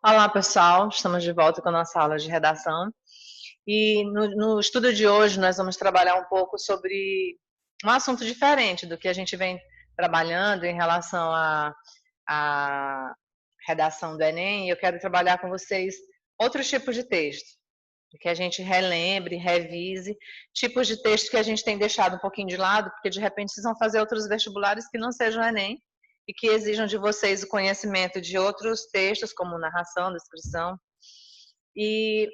Olá, pessoal. Estamos de volta com a nossa aula de redação. E no estudo de hoje, nós vamos trabalhar um pouco sobre um assunto diferente do que a gente vem trabalhando em relação à redação do Enem. Eu quero trabalhar com vocês outros tipos de texto, que a gente relembre, revise, tipos de texto que a gente tem deixado um pouquinho de lado, porque de repente vocês vão fazer outros vestibulares que não sejam Enem e que exijam de vocês o conhecimento de outros textos, como narração, descrição. E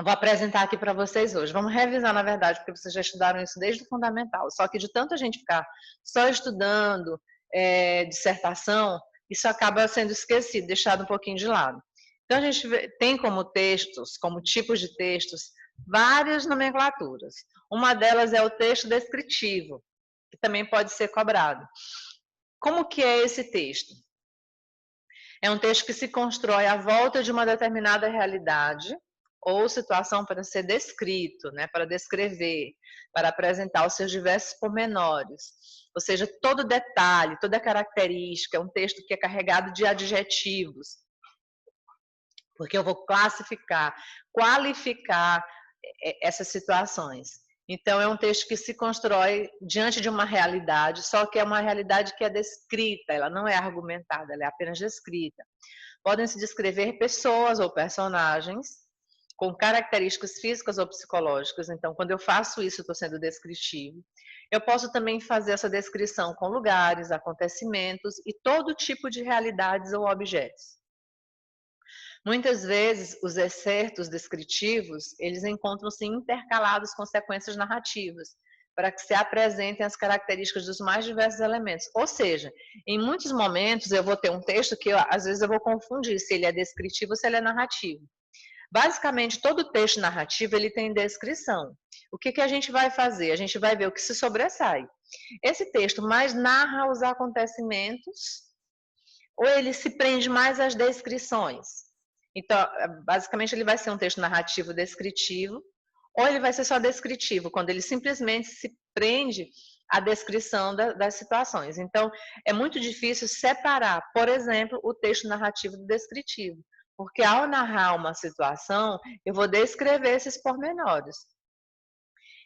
vou apresentar aqui para vocês hoje. Vamos revisar, na verdade, porque vocês já estudaram isso desde o fundamental. Só que de tanto a gente ficar só estudando dissertação, isso acaba sendo esquecido, deixado um pouquinho de lado. Então, a gente tem como textos, como tipos de textos, várias nomenclaturas. Uma delas é o texto descritivo, que também pode ser cobrado. Como que é esse texto? É um texto que se constrói à volta de uma determinada realidade ou situação para ser descrito, né, para descrever, para apresentar os seus diversos pormenores. Ou seja, todo detalhe, toda característica, é um texto que é carregado de adjetivos, porque eu vou classificar, qualificar essas situações. Então, é um texto que se constrói diante de uma realidade, só que é uma realidade que é descrita, ela não é argumentada, ela é apenas descrita. Podem se descrever pessoas ou personagens com características físicas ou psicológicas. Então, quando eu faço isso, eu estou sendo descritivo. Eu posso também fazer essa descrição com lugares, acontecimentos e todo tipo de realidades ou objetos. Muitas vezes, os excertos descritivos, eles encontram-se intercalados com sequências narrativas, para que se apresentem as características dos mais diversos elementos. Ou seja, em muitos momentos eu vou ter um texto que às vezes eu vou confundir se ele é descritivo ou se ele é narrativo. Basicamente, todo texto narrativo ele tem descrição. O que a gente vai fazer? A gente vai ver o que se sobressai. Esse texto mais narra os acontecimentos ou ele se prende mais às descrições? Então, basicamente, ele vai ser um texto narrativo descritivo, ou ele vai ser só descritivo, quando ele simplesmente se prende à descrição das situações. Então, é muito difícil separar, por exemplo, o texto narrativo do descritivo, porque ao narrar uma situação, eu vou descrever esses pormenores.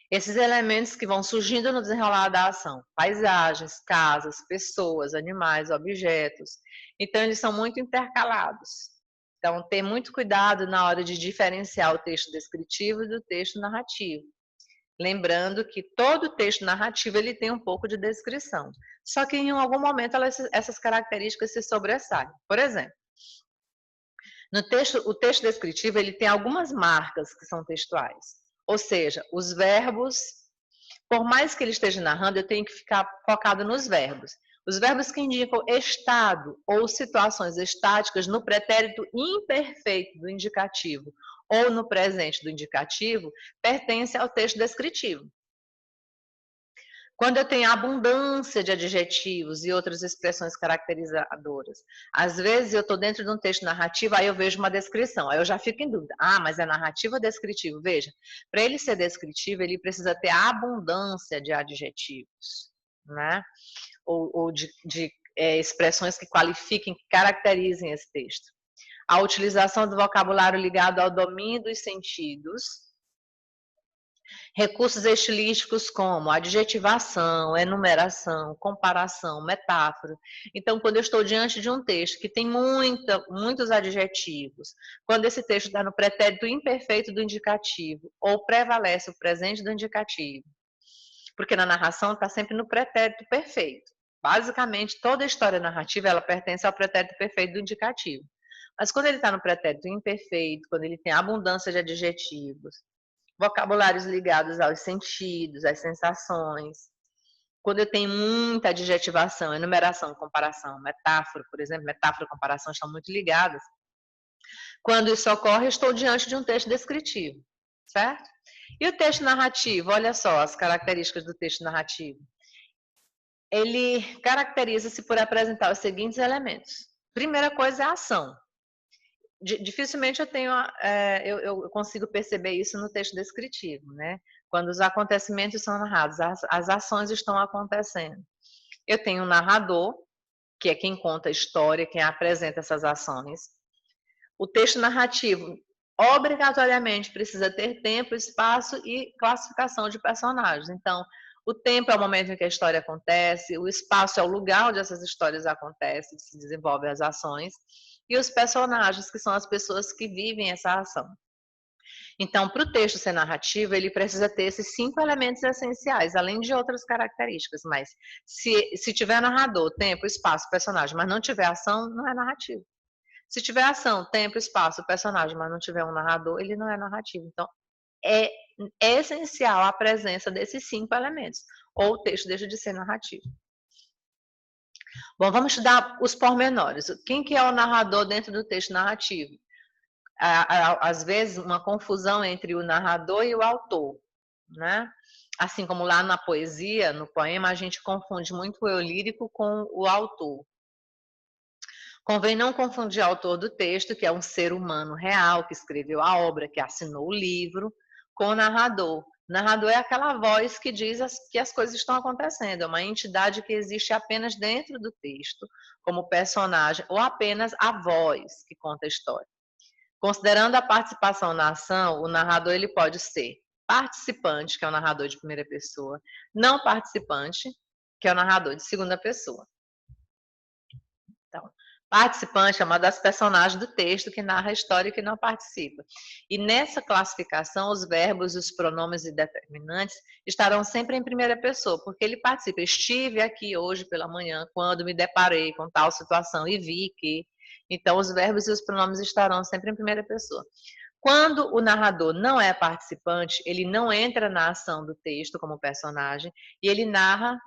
Esses elementos que vão surgindo no desenrolar da ação, paisagens, casas, pessoas, animais, objetos. Então, eles são muito intercalados. Então, ter muito cuidado na hora de diferenciar o texto descritivo do texto narrativo. Lembrando que todo texto narrativo ele tem um pouco de descrição. Só que em algum momento essas características se sobressaem. Por exemplo, o texto descritivo ele tem algumas marcas que são textuais. Ou seja, os verbos, por mais que ele esteja narrando, eu tenho que ficar focado nos verbos. Os verbos que indicam estado ou situações estáticas no pretérito imperfeito do indicativo ou no presente do indicativo pertencem ao texto descritivo. Quando eu tenho abundância de adjetivos e outras expressões caracterizadoras, às vezes eu estou dentro de um texto narrativo, aí eu vejo uma descrição, aí eu já fico em dúvida. Ah, mas é narrativo ou descritivo? Veja, para ele ser descritivo, ele precisa ter abundância de adjetivos, né? Ou de expressões que qualifiquem, que caracterizem esse texto. A utilização do vocabulário ligado ao domínio dos sentidos, recursos estilísticos como adjetivação, enumeração, comparação, metáfora. Então, quando eu estou diante de um texto que tem muitos adjetivos, quando esse texto está no pretérito imperfeito do indicativo ou prevalece o presente do indicativo, porque na narração está sempre no pretérito perfeito. Basicamente, toda a história narrativa ela pertence ao pretérito perfeito do indicativo. Mas quando ele está no pretérito imperfeito, quando ele tem abundância de adjetivos, vocabulários ligados aos sentidos, às sensações. Quando eu tenho muita adjetivação, enumeração, comparação, metáfora, por exemplo, metáfora e comparação estão muito ligadas. Quando isso ocorre, eu estou diante de um texto descritivo, certo? E o texto narrativo, olha só as características do texto narrativo. Ele caracteriza-se por apresentar os seguintes elementos. Primeira coisa é a ação. Dificilmente eu consigo perceber isso no texto descritivo, né? Quando os acontecimentos são narrados, as ações estão acontecendo. Eu tenho um narrador, que é quem conta a história, quem apresenta essas ações. O texto narrativo obrigatoriamente precisa ter tempo, espaço e classificação de personagens. Então, o tempo é o momento em que a história acontece, o espaço é o lugar onde essas histórias acontecem, se desenvolvem as ações, e os personagens, que são as pessoas que vivem essa ação. Então, para o texto ser narrativo, ele precisa ter esses 5 elementos essenciais, além de outras características, mas se tiver narrador, tempo, espaço, personagem, mas não tiver ação, não é narrativo. Se tiver ação, tempo, espaço, personagem, mas não tiver um narrador, ele não é narrativo. Então, é, é essencial a presença desses 5 elementos, ou o texto deixa de ser narrativo. Bom, vamos estudar os pormenores. Quem que é o narrador dentro do texto narrativo? Às vezes, uma confusão entre o narrador e o autor, né? Assim como lá na poesia, no poema, a gente confunde muito o eu lírico com o autor. Convém não confundir o autor do texto, que é um ser humano real, que escreveu a obra, que assinou o livro, com o narrador. O narrador é aquela voz que diz que as coisas estão acontecendo, é uma entidade que existe apenas dentro do texto, como personagem, ou apenas a voz que conta a história. Considerando a participação na ação, o narrador ele pode ser participante, que é o narrador de primeira pessoa, não participante, que é o narrador de segunda pessoa. Então, participante é uma das personagens do texto que narra a história e que não participa. E nessa classificação, os verbos e os pronomes e determinantes estarão sempre em primeira pessoa, porque ele participa. Estive aqui hoje pela manhã, quando me deparei com tal situação e vi que... Então, os verbos e os pronomes estarão sempre em primeira pessoa. Quando o narrador não é participante, ele não entra na ação do texto como personagem e ele narra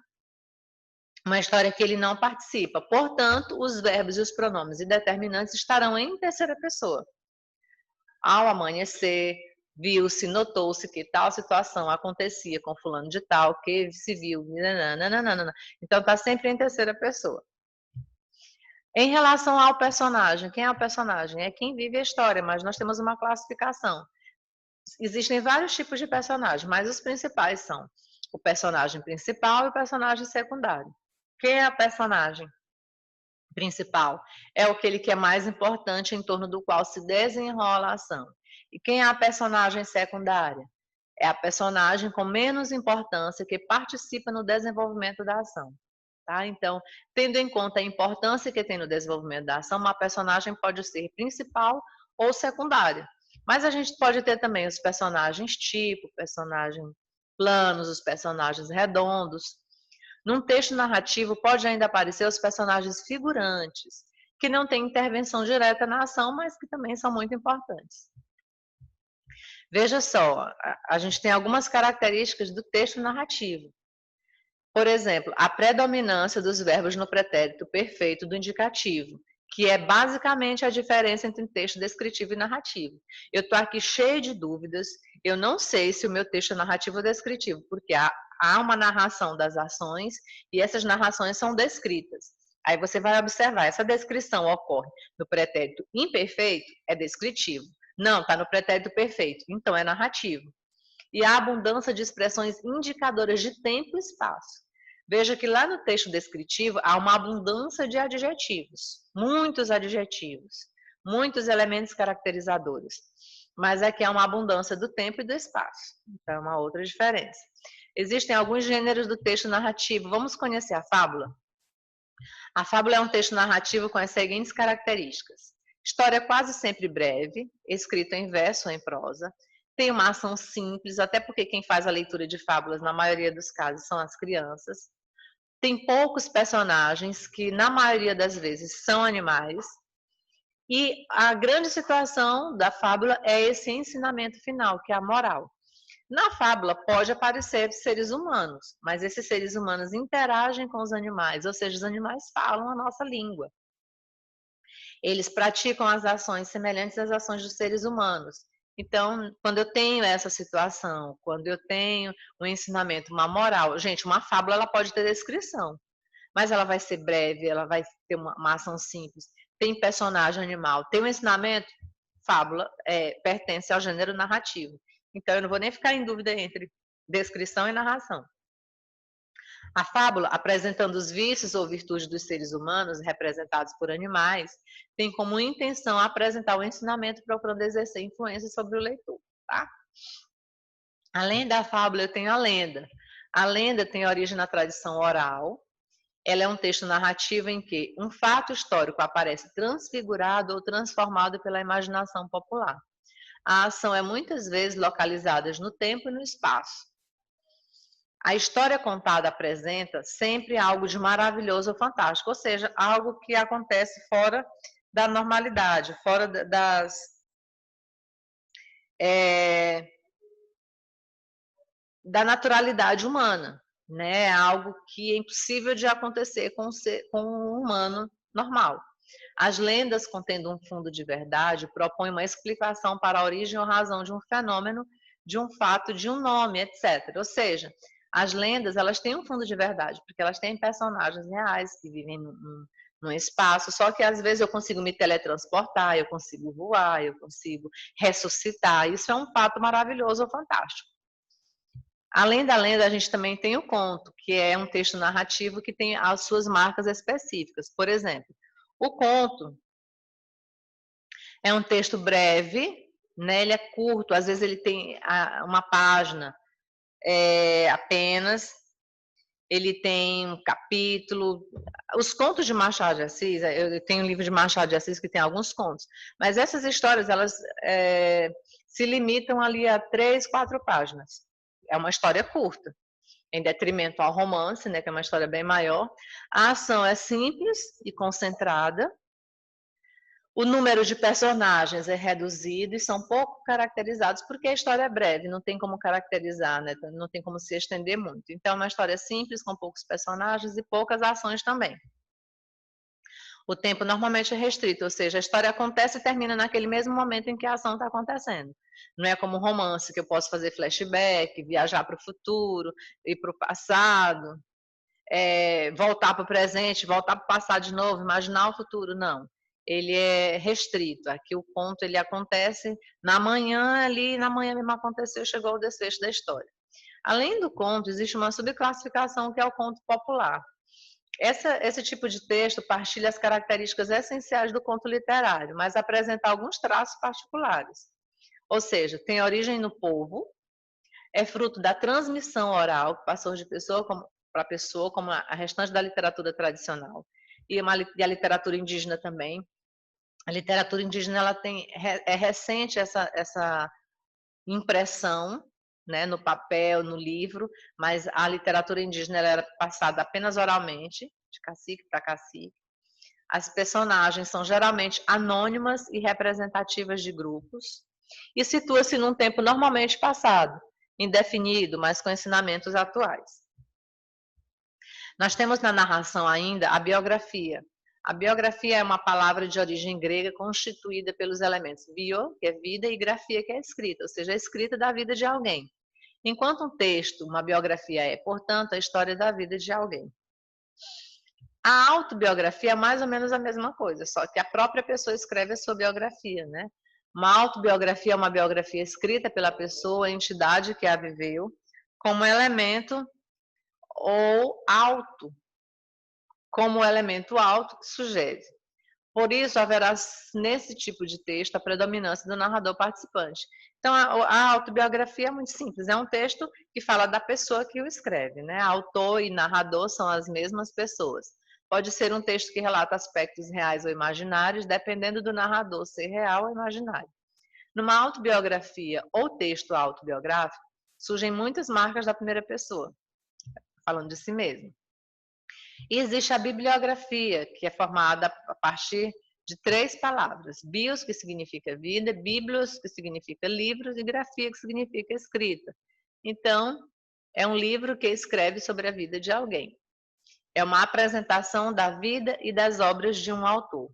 uma história que ele não participa. Portanto, os verbos e os pronomes e determinantes estarão em terceira pessoa. Ao amanhecer, viu-se, notou-se que tal situação acontecia com fulano de tal, que se viu, nananana. Então está sempre em terceira pessoa. Em relação ao personagem, quem é o personagem? É quem vive a história, mas nós temos uma classificação. Existem vários tipos de personagem, mas os principais são o personagem principal e o personagem secundário. Quem é a personagem principal? É aquele que é mais importante, em torno do qual se desenrola a ação. E quem é a personagem secundária? É a personagem com menos importância que participa no desenvolvimento da ação. Tá? Então, tendo em conta a importância que tem no desenvolvimento da ação, uma personagem pode ser principal ou secundária. Mas a gente pode ter também os personagens tipo, personagens planos, os personagens redondos. Num texto narrativo pode ainda aparecer os personagens figurantes, que não têm intervenção direta na ação, mas que também são muito importantes. Veja só, a gente tem algumas características do texto narrativo. Por exemplo, a predominância dos verbos no pretérito perfeito do indicativo, que é basicamente a diferença entre texto descritivo e narrativo. Eu estou aqui cheio de dúvidas, eu não sei se o meu texto é narrativo ou descritivo, porque há uma narração das ações e essas narrações são descritas. Aí você vai observar, essa descrição ocorre no pretérito imperfeito, é descritivo. Não, está no pretérito perfeito, então é narrativo. E a abundância de expressões indicadoras de tempo e espaço. Veja que lá no texto descritivo há uma abundância de adjetivos, muitos elementos caracterizadores. Mas aqui há uma abundância do tempo e do espaço. Então, é uma outra diferença. Existem alguns gêneros do texto narrativo. Vamos conhecer a fábula? A fábula é um texto narrativo com as seguintes características. História quase sempre breve, escrita em verso ou em prosa. Tem uma ação simples, até porque quem faz a leitura de fábulas, na maioria dos casos, são as crianças. Tem poucos personagens, que na maioria das vezes são animais. E a grande situação da fábula é esse ensinamento final, que é a moral. Na fábula pode aparecer seres humanos, mas esses seres humanos interagem com os animais, ou seja, os animais falam a nossa língua. Eles praticam as ações semelhantes às ações dos seres humanos. Então, quando eu tenho essa situação, quando eu tenho um ensinamento, uma moral, gente, uma fábula ela pode ter descrição, mas ela vai ser breve, ela vai ter uma ação simples, tem personagem animal, tem um ensinamento, fábula pertence ao gênero narrativo. Então, eu não vou nem ficar em dúvida entre descrição e narração. A fábula, apresentando os vícios ou virtudes dos seres humanos representados por animais, tem como intenção apresentar o ensinamento procurando exercer influência sobre o leitor, tá? Além da fábula, eu tenho a lenda. A lenda tem origem na tradição oral. Ela é um texto narrativo em que um fato histórico aparece transfigurado ou transformado pela imaginação popular. A ação é muitas vezes localizada no tempo e no espaço. A história contada apresenta sempre algo de maravilhoso ou fantástico, ou seja, algo que acontece fora da normalidade, fora da naturalidade humana, né? Algo que é impossível de acontecer com um humano normal. As lendas, contendo um fundo de verdade, propõem uma explicação para a origem ou razão de um fenômeno, de um fato, de um nome, etc. Ou seja, as lendas, elas têm um fundo de verdade, porque elas têm personagens reais que vivem num espaço, só que às vezes eu consigo me teletransportar, eu consigo voar, eu consigo ressuscitar. Isso é um fato maravilhoso ou fantástico. Além da lenda, a gente também tem o conto, que é um texto narrativo que tem as suas marcas específicas. Por exemplo, o conto é um texto breve, né? Ele é curto, às vezes ele tem uma página apenas, ele tem um capítulo. Os contos de Machado de Assis, eu tenho um livro de Machado de Assis que tem alguns contos, mas essas histórias, elas se limitam ali a 3, 4 páginas. É uma história curta, em detrimento ao romance, né, que é uma história bem maior. A ação é simples e concentrada. O número de personagens é reduzido e são pouco caracterizados porque a história é breve, não tem como caracterizar, né? Não tem como se estender muito. Então, é uma história simples, com poucos personagens e poucas ações também. O tempo normalmente é restrito, ou seja, a história acontece e termina naquele mesmo momento em que a ação está acontecendo. Não é como um romance, que eu posso fazer flashback, viajar para o futuro, ir para o passado, voltar para o presente, voltar para o passado de novo, imaginar o futuro, não. Ele é restrito. Aqui o ponto ele acontece na manhã ali, na manhã mesmo aconteceu, chegou o desfecho da história. Além do conto, existe uma subclassificação que é o conto popular. Esse tipo de texto partilha as características essenciais do conto literário, mas apresenta alguns traços particulares. Ou seja, tem origem no povo, é fruto da transmissão oral, que passou de pessoa para pessoa, como a restante da literatura tradicional, e a literatura indígena também. A literatura indígena ela é recente essa impressão, né, no papel, no livro, mas a literatura indígena ela era passada apenas oralmente, de cacique para cacique. As personagens são geralmente anônimas e representativas de grupos, e situa-se num tempo normalmente passado, indefinido, mas com ensinamentos atuais. Nós temos na narração ainda a biografia. A biografia é uma palavra de origem grega constituída pelos elementos bio, que é vida, e grafia, que é escrita, ou seja, a escrita da vida de alguém. Enquanto um texto, uma biografia é, portanto, a história da vida de alguém. A autobiografia é mais ou menos a mesma coisa, só que a própria pessoa escreve a sua biografia, né? Uma autobiografia é uma biografia escrita pela pessoa, a entidade que a viveu, como elemento ou auto, como elemento auto que sugere. Por isso, haverá nesse tipo de texto a predominância do narrador participante. Então, a autobiografia é muito simples, é um texto que fala da pessoa que o escreve, né? Autor e narrador são as mesmas pessoas. Pode ser um texto que relata aspectos reais ou imaginários, dependendo do narrador ser real ou imaginário. Numa autobiografia ou texto autobiográfico, surgem muitas marcas da primeira pessoa, falando de si mesmo. E existe a bibliografia, que é formada a partir de 3 palavras. Bios, que significa vida, bíblios, que significa livros, e grafia, que significa escrita. Então, é um livro que escreve sobre a vida de alguém. É uma apresentação da vida e das obras de um autor.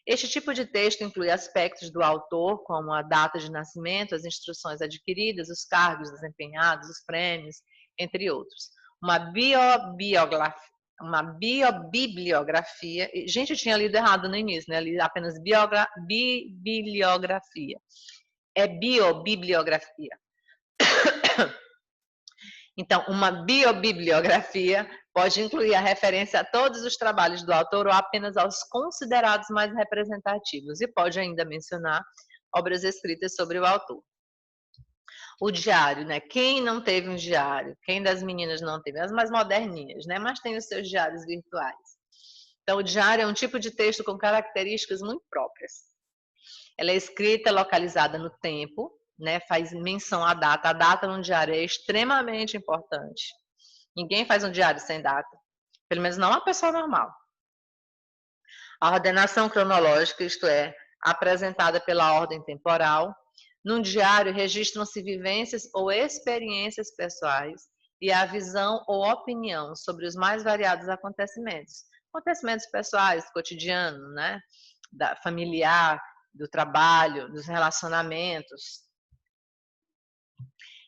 Este tipo de texto inclui aspectos do autor, como a data de nascimento, as instruções adquiridas, os cargos desempenhados, os prêmios, entre outros. Uma bibliografia. Gente, eu tinha lido errado no início, né? Li apenas bibliografia. É bibliografia. Então, uma biobibliografia pode incluir a referência a todos os trabalhos do autor ou apenas aos considerados mais representativos, e pode ainda mencionar obras escritas sobre o autor. O diário, né? Quem não teve um diário? Quem das meninas não teve? As mais moderninhas, né? Mas tem os seus diários virtuais. Então, o diário é um tipo de texto com características muito próprias. Ela é escrita localizada no tempo, né? Faz menção à data. A data no diário é extremamente importante. Ninguém faz um diário sem data, pelo menos não uma pessoa normal. A ordenação cronológica, isto é, apresentada pela ordem temporal. Num diário registram-se vivências ou experiências pessoais e a visão ou opinião sobre os mais variados acontecimentos. Acontecimentos pessoais, cotidiano, né? Familiar, do trabalho, dos relacionamentos.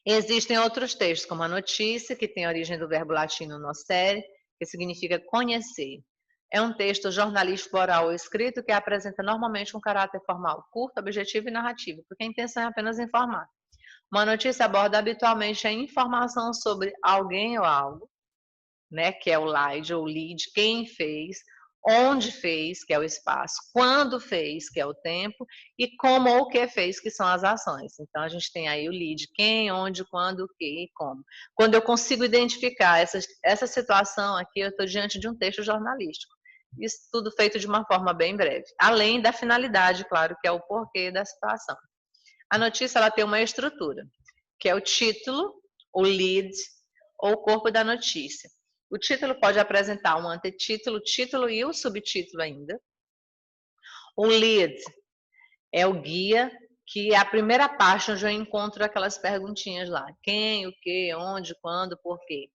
Existem outros textos, como a notícia, que tem origem do verbo latino nocere, que significa conhecer. É um texto jornalístico oral ou escrito que apresenta normalmente um caráter formal, curto, objetivo e narrativo, porque a intenção é apenas informar. Uma notícia aborda habitualmente a informação sobre alguém ou algo, né, que é o lead ou lead, quem fez, onde fez, que é o espaço, quando fez, que é o tempo, e como ou o que fez, que são as ações. Então, a gente tem aí o lead, quem, onde, quando, o que e como. Quando eu consigo identificar essa situação aqui, eu estou diante de um texto jornalístico. Isso tudo feito de uma forma bem breve. Além da finalidade, claro, que é o porquê da situação. A notícia, ela tem uma estrutura, que é o título, o lead, ou o corpo da notícia. O título pode apresentar um antetítulo, título e o subtítulo ainda. O lead é o guia, que é a primeira parte onde eu encontro aquelas perguntinhas lá. Quem, o que, onde, quando, por quê.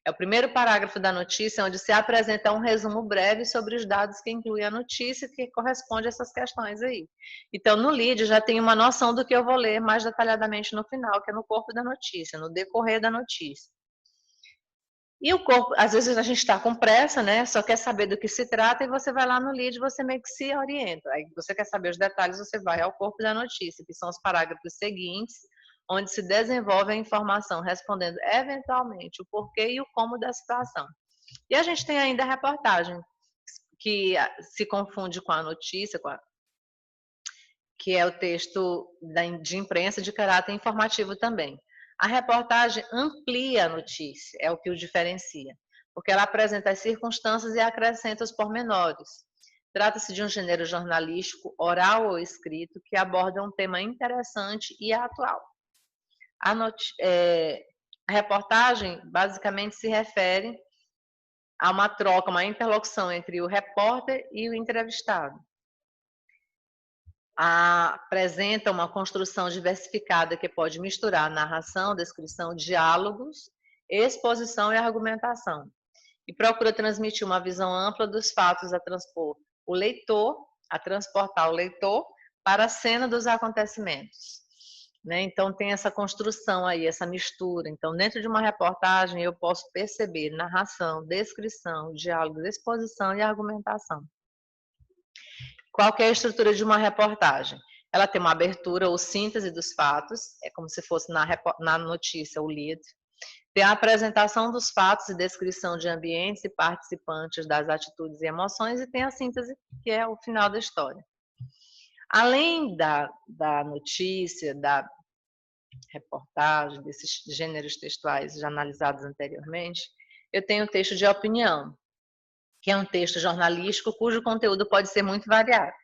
É o primeiro parágrafo da notícia, onde se apresenta um resumo breve sobre os dados que inclui a notícia, que corresponde a essas questões aí. Então, no lead, já tenho uma noção do que eu vou ler mais detalhadamente no final, que é no corpo da notícia, no decorrer da notícia. E o corpo, às vezes a gente está com pressa, né? Só quer saber do que se trata e você vai lá no lead, você meio que se orienta. Aí você quer saber os detalhes, você vai ao corpo da notícia, que são os parágrafos seguintes, onde se desenvolve a informação, respondendo eventualmente o porquê e o como da situação. E a gente tem ainda a reportagem, que se confunde com a notícia, que é o texto de imprensa de caráter informativo também. A reportagem amplia a notícia, é o que o diferencia, porque ela apresenta as circunstâncias e acrescenta os pormenores. Trata-se de um gênero jornalístico, oral ou escrito, que aborda um tema interessante e atual. A reportagem basicamente se refere a uma troca, uma interlocução entre o repórter e o entrevistado. Apresenta uma construção diversificada que pode misturar narração, descrição, diálogos, exposição e argumentação. E procura transmitir uma visão ampla dos fatos a transpor o leitor, a transportar o leitor para a cena dos acontecimentos. Né? Então tem essa construção aí, essa mistura. Então dentro de uma reportagem eu posso perceber narração, descrição, diálogo, exposição e argumentação. Qual que é a estrutura de uma reportagem? Ela tem uma abertura ou síntese dos fatos, é como se fosse na notícia o lead. Tem a apresentação dos fatos e descrição de ambientes e participantes das atitudes e emoções, e tem a síntese, que é o final da história. Além da notícia, da reportagem, desses gêneros textuais já analisados anteriormente, eu tenho o texto de opinião, que é um texto jornalístico cujo conteúdo pode ser muito variado,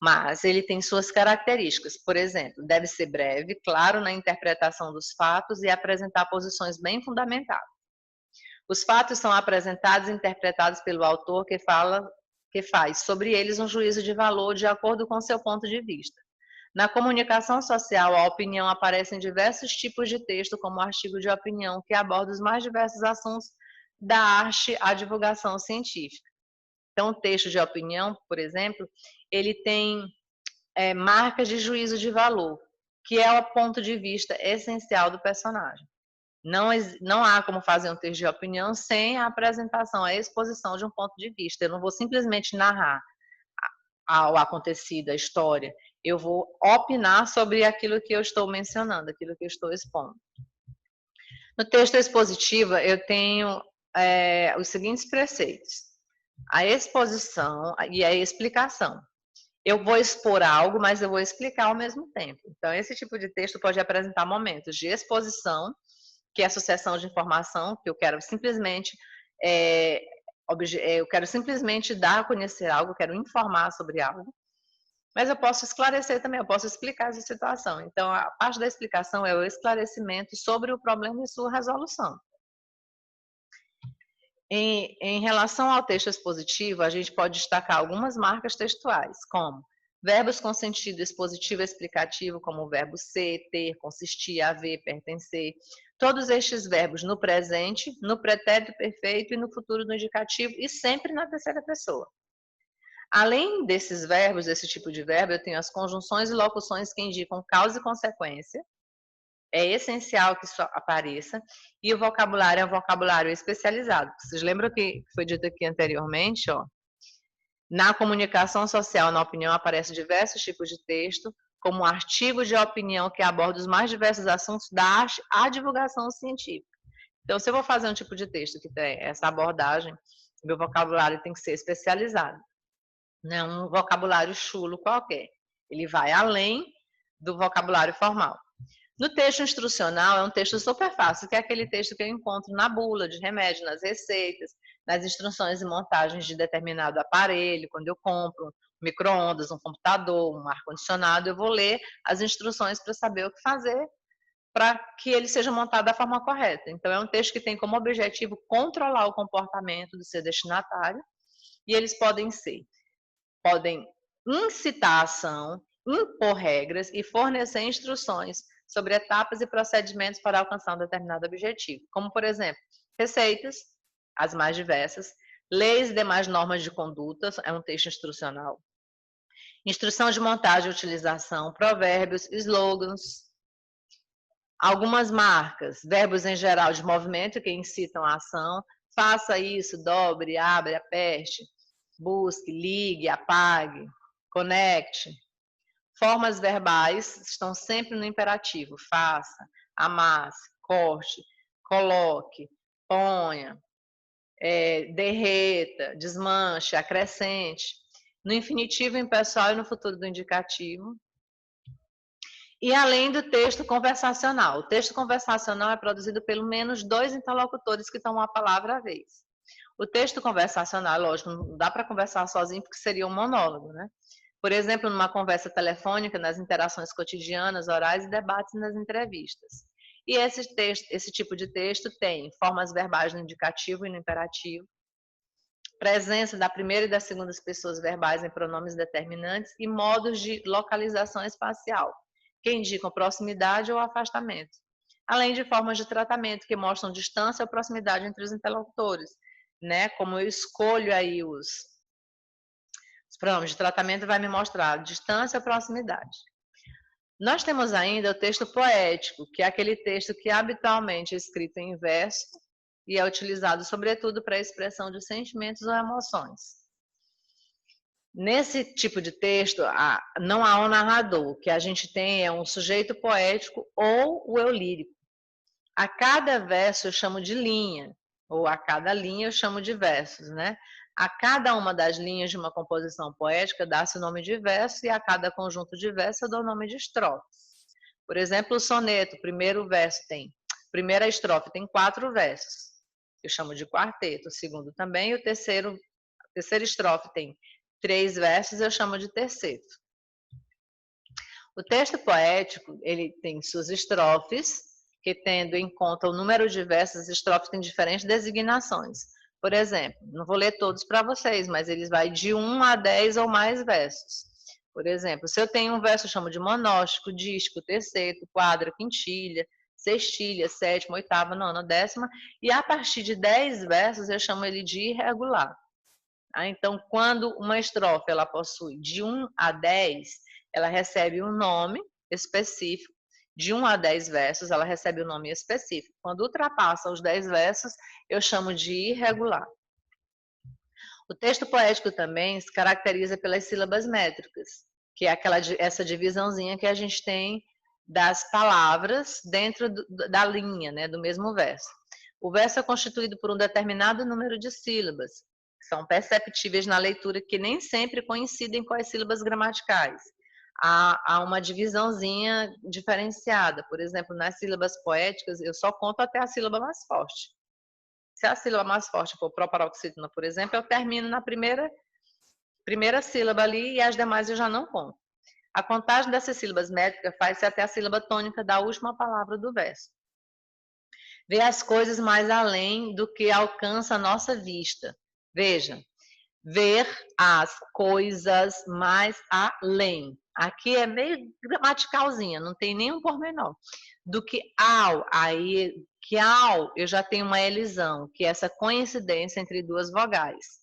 mas ele tem suas características. Por exemplo, deve ser breve, claro na interpretação dos fatos e apresentar posições bem fundamentadas. Os fatos são apresentados e interpretados pelo autor que faz sobre eles um juízo de valor de acordo com seu ponto de vista. Na comunicação social, a opinião aparece em diversos tipos de texto, como artigo de opinião, que aborda os mais diversos assuntos da arte à divulgação científica. Então, o texto de opinião, por exemplo, ele tem marcas de juízo de valor, que é o ponto de vista essencial do personagem. Não há como fazer um texto de opinião sem a apresentação, a exposição de um ponto de vista. Eu não vou simplesmente narrar o acontecido, a história. Eu vou opinar sobre aquilo que eu estou mencionando, aquilo que eu estou expondo. No texto expositivo, eu tenho os seguintes preceitos: a exposição e a explicação. Eu vou expor algo, mas eu vou explicar ao mesmo tempo. Então, esse tipo de texto pode apresentar momentos de exposição, que é a sucessão de informação, que eu quero simplesmente dar a conhecer algo, eu quero informar sobre algo. Mas eu posso esclarecer também, eu posso explicar essa situação. Então, a parte da explicação é o esclarecimento sobre o problema e sua resolução. Em relação ao texto expositivo, a gente pode destacar algumas marcas textuais, como verbos com sentido expositivo e explicativo, como o verbo ser, ter, consistir, haver, pertencer. Todos estes verbos no presente, no pretérito perfeito e no futuro do indicativo e sempre na terceira pessoa. Além desses verbos, desse tipo de verbo, eu tenho as conjunções e locuções que indicam causa e consequência. É essencial que isso apareça. E o vocabulário é um vocabulário especializado. Vocês lembram que foi dito aqui anteriormente, ó? Na comunicação social, na opinião, aparecem diversos tipos de texto, como artigos de opinião que abordam os mais diversos assuntos da arte à divulgação científica. Então, se eu vou fazer um tipo de texto que tem essa abordagem, meu vocabulário tem que ser especializado. Não é um vocabulário chulo qualquer. Ele vai além do vocabulário formal. No texto instrucional, é um texto super fácil, que é aquele texto que eu encontro na bula de remédio, nas receitas, nas instruções e montagens de determinado aparelho. Quando eu compro um micro-ondas, um computador, um ar-condicionado, eu vou ler as instruções para saber o que fazer para que ele seja montado da forma correta. Então, é um texto que tem como objetivo controlar o comportamento do seu destinatário, e eles podem incitar a ação, impor regras e fornecer instruções sobre etapas e procedimentos para alcançar um determinado objetivo, como, por exemplo, receitas, as mais diversas, leis e demais normas de conduta, é um texto instrucional, instrução de montagem e utilização, provérbios, slogans, algumas marcas, verbos em geral de movimento que incitam a ação, faça isso, dobre, abre, aperte, busque, ligue, apague, conecte. Formas verbais estão sempre no imperativo: faça, amasse, corte, coloque, ponha, derreta, desmanche, acrescente. No infinitivo impessoal e no futuro do indicativo. E além do texto conversacional. O texto conversacional é produzido pelo menos 2 interlocutores que tomam a palavra à vez. O texto conversacional, lógico, não dá para conversar sozinho porque seria um monólogo, né? Por exemplo, numa conversa telefônica, nas interações cotidianas, orais e debates nas entrevistas. E esse tipo de texto tem formas verbais no indicativo e no imperativo, presença da primeira e da segunda pessoas verbais em pronomes determinantes e modos de localização espacial, que indicam proximidade ou afastamento, além de formas de tratamento que mostram distância ou proximidade entre os interlocutores, né? Como eu escolho aí os pronomes de tratamento, vai me mostrar distância ou proximidade. Nós temos ainda o texto poético, que é aquele texto que habitualmente é escrito em verso e é utilizado sobretudo para a expressão de sentimentos ou emoções. Nesse tipo de texto, não há um narrador. O que a gente tem é um sujeito poético ou o eu lírico. A cada verso eu chamo de linha, ou a cada linha eu chamo de versos, né? A cada uma das linhas de uma composição poética dá-se o nome de verso e a cada conjunto de versos eu dou o nome de estrofes. Por exemplo, o soneto, primeira estrofe tem 4 versos, eu chamo de quarteto, o segundo também, e a terceira estrofe tem 3 versos, eu chamo de terceto. O texto poético, ele tem suas estrofes, que tendo em conta o número de versos, as estrofes têm diferentes designações. Por exemplo, não vou ler todos para vocês, mas eles vão de 1 a 10 ou mais versos. Por exemplo, se eu tenho um verso, eu chamo de monóstico, dístico, terceto, quadra, quintilha, sextilha, sétima, oitava, nona, décima, e a partir de 10 versos eu chamo ele de irregular. Então, quando uma estrofe ela possui de 1 a 10, ela recebe um nome específico. De 1 a 10 versos, ela recebe um nome específico. Quando ultrapassa os 10 versos, eu chamo de irregular. O texto poético também se caracteriza pelas sílabas métricas, que é essa divisãozinha que a gente tem das palavras dentro da linha, né, do mesmo verso. O verso é constituído por um determinado número de sílabas, que são perceptíveis na leitura, que nem sempre coincidem com as sílabas gramaticais. Há uma divisãozinha diferenciada. Por exemplo, nas sílabas poéticas, eu só conto até a sílaba mais forte. Se a sílaba mais forte for proparoxítona, por exemplo, eu termino na primeira sílaba ali e as demais eu já não conto. A contagem dessas sílabas métricas faz-se até a sílaba tônica da última palavra do verso. Ver as coisas mais além do que alcança a nossa vista. Veja, ver as coisas mais além. Aqui é meio gramaticalzinha, não tem nenhum pormenor. Do que ao, aí, que ao, eu já tenho uma Lzão, que é essa coincidência entre duas vogais.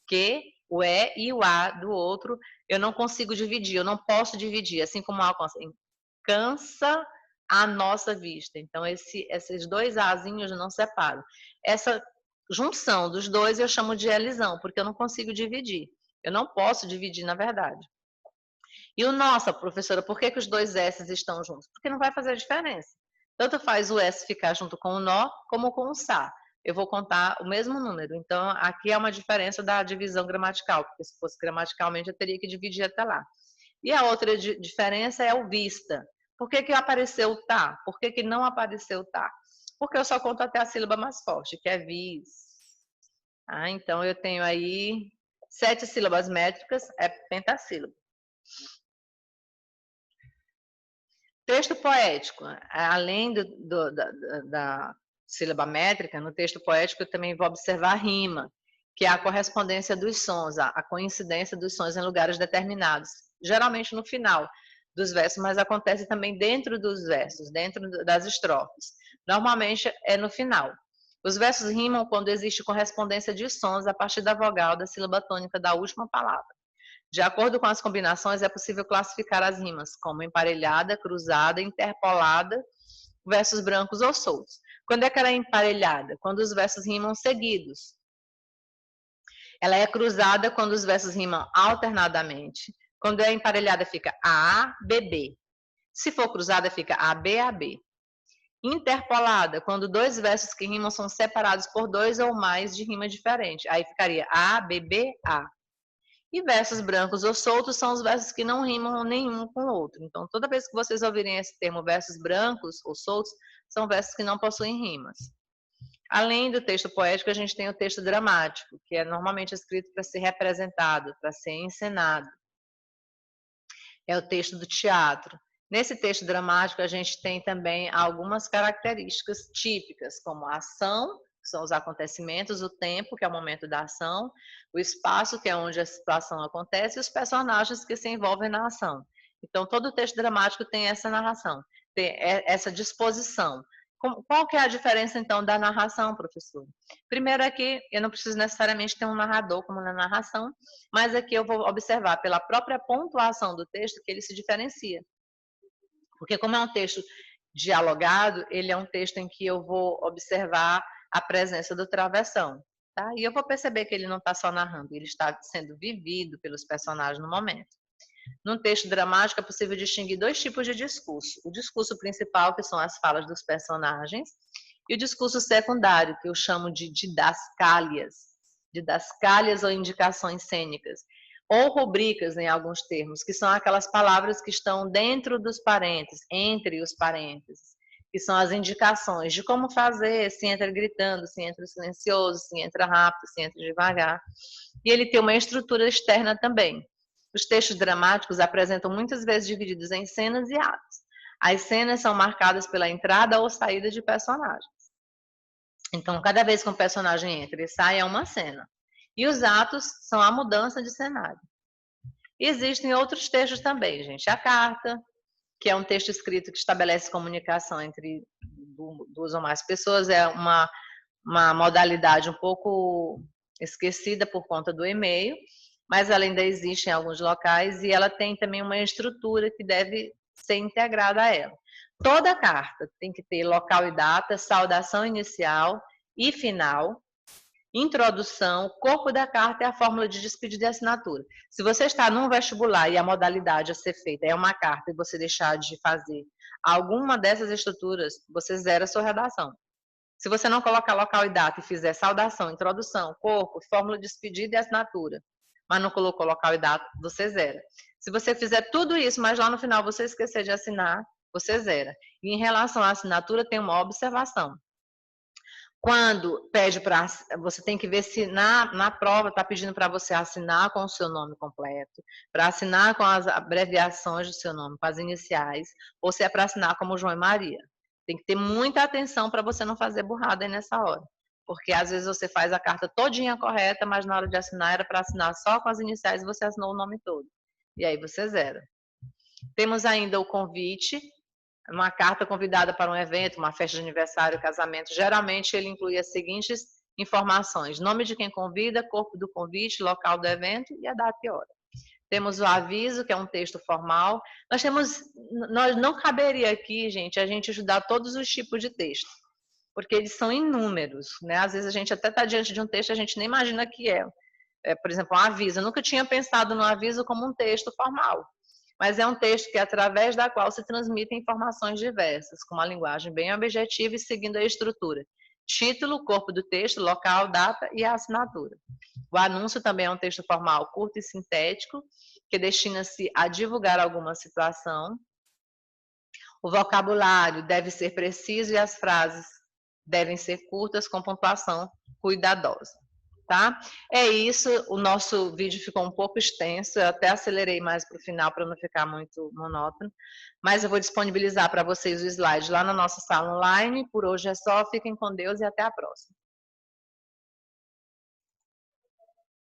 Que, o E e o A do outro, eu não consigo dividir, eu não posso dividir, assim como o A cansa a nossa vista. Então, esses dois Azinhos não separam. Essa junção dos dois eu chamo de Lzão, porque eu não consigo dividir. Eu não posso dividir, na verdade. E o nossa, professora, por que os dois S's estão juntos? Porque não vai fazer diferença. Tanto faz o S ficar junto com o nó, como com o sa. Eu vou contar o mesmo número. Então, aqui é uma diferença da divisão gramatical, porque se fosse gramaticalmente, eu teria que dividir até lá. E a outra diferença é o vista. Por que apareceu o tá? Por que não apareceu o tá? Porque eu só conto até a sílaba mais forte, que é vis. Então, eu tenho aí 7 sílabas métricas, é pentassílabo. Texto poético. Além da sílaba métrica, no texto poético eu também vou observar a rima, que é a correspondência dos sons, a coincidência dos sons em lugares determinados. Geralmente no final dos versos, mas acontece também dentro dos versos, dentro das estrofes. Normalmente é no final. Os versos rimam quando existe correspondência de sons a partir da vogal da sílaba tônica da última palavra. De acordo com as combinações, é possível classificar as rimas como emparelhada, cruzada, interpolada, versos brancos ou soltos. Quando é que ela é emparelhada? Quando os versos rimam seguidos. Ela é cruzada quando os versos rimam alternadamente. Quando é emparelhada, fica A, B, B. Se for cruzada, fica A, B, A, B. Interpolada, quando dois versos que rimam são separados por dois ou mais de rima diferente. Aí ficaria A, B, B, A. E versos brancos ou soltos são os versos que não rimam nenhum com o outro. Então, toda vez que vocês ouvirem esse termo versos brancos ou soltos, são versos que não possuem rimas. Além do texto poético, a gente tem o texto dramático, que é normalmente escrito para ser representado, para ser encenado. É o texto do teatro. Nesse texto dramático, a gente tem também algumas características típicas, como a ação, que são os acontecimentos, o tempo, que é o momento da ação, o espaço, que é onde a situação acontece, e os personagens que se envolvem na ação. Então, todo o texto dramático tem essa narração, tem essa disposição. Qual que é a diferença, então, da narração, professor? Primeiro aqui, eu não preciso necessariamente ter um narrador como na narração, mas aqui eu vou observar pela própria pontuação do texto que ele se diferencia. Porque como é um texto dialogado, ele é um texto em que eu vou observar a presença do travessão. Tá? E eu vou perceber que ele não está só narrando, ele está sendo vivido pelos personagens no momento. Num texto dramático é possível distinguir dois tipos de discurso. O discurso principal, que são as falas dos personagens, e o discurso secundário, que eu chamo de didascálias ou indicações cênicas, ou rubricas em alguns termos, que são aquelas palavras que estão dentro dos parênteses, entre os parênteses, que são as indicações de como fazer, se entra gritando, se entra silencioso, se entra rápido, se entra devagar. E ele tem uma estrutura externa também. Os textos dramáticos apresentam muitas vezes divididos em cenas e atos. As cenas são marcadas pela entrada ou saída de personagens. Então, cada vez que um personagem entra e sai, é uma cena. E os atos são a mudança de cenário. E existem outros textos também, gente. A carta, que é um texto escrito que estabelece comunicação entre duas ou mais pessoas, é uma modalidade um pouco esquecida por conta do e-mail, mas ela ainda existe em alguns locais e ela tem também uma estrutura que deve ser integrada a ela. Toda carta tem que ter local e data, saudação inicial e final, introdução, o corpo da carta é a fórmula de despedida e assinatura. Se você está num vestibular e a modalidade a ser feita é uma carta e você deixar de fazer alguma dessas estruturas, você zera a sua redação. Se você não colocar local e data e fizer saudação, introdução, corpo, fórmula de despedida e assinatura, mas não colocou local e data, você zera. Se você fizer tudo isso, mas lá no final você esquecer de assinar, você zera. E em relação à assinatura, tem uma observação. Quando pede para, você tem que ver se na prova está pedindo para você assinar com o seu nome completo, para assinar com as abreviações do seu nome, com as iniciais, ou se é para assinar como João e Maria. Tem que ter muita atenção para você não fazer burrada aí nessa hora. Porque às vezes você faz a carta todinha correta, mas na hora de assinar era para assinar só com as iniciais e você assinou o nome todo. E aí você zera. Temos ainda o convite, uma carta convidada para um evento, uma festa de aniversário, casamento. Geralmente ele inclui as seguintes informações: nome de quem convida, corpo do convite, local do evento e a data e hora. Temos o aviso, que é um texto formal. Nós não caberia aqui, gente, a gente estudar todos os tipos de texto, porque eles são inúmeros, né? Às vezes a gente até está diante de um texto, a gente nem imagina que é. Por exemplo, um aviso. Eu nunca tinha pensado no aviso como um texto formal, mas é um texto que, através da qual se transmitem informações diversas, com uma linguagem bem objetiva e seguindo a estrutura. Título, corpo do texto, local, data e a assinatura. O anúncio também é um texto formal curto e sintético, que destina-se a divulgar alguma situação. O vocabulário deve ser preciso e as frases devem ser curtas, com pontuação cuidadosa. Tá? É isso, o nosso vídeo ficou um pouco extenso, eu até acelerei mais para o final para não ficar muito monótono, mas eu vou disponibilizar para vocês o slide lá na nossa sala online. Por hoje é só, fiquem com Deus e até a próxima.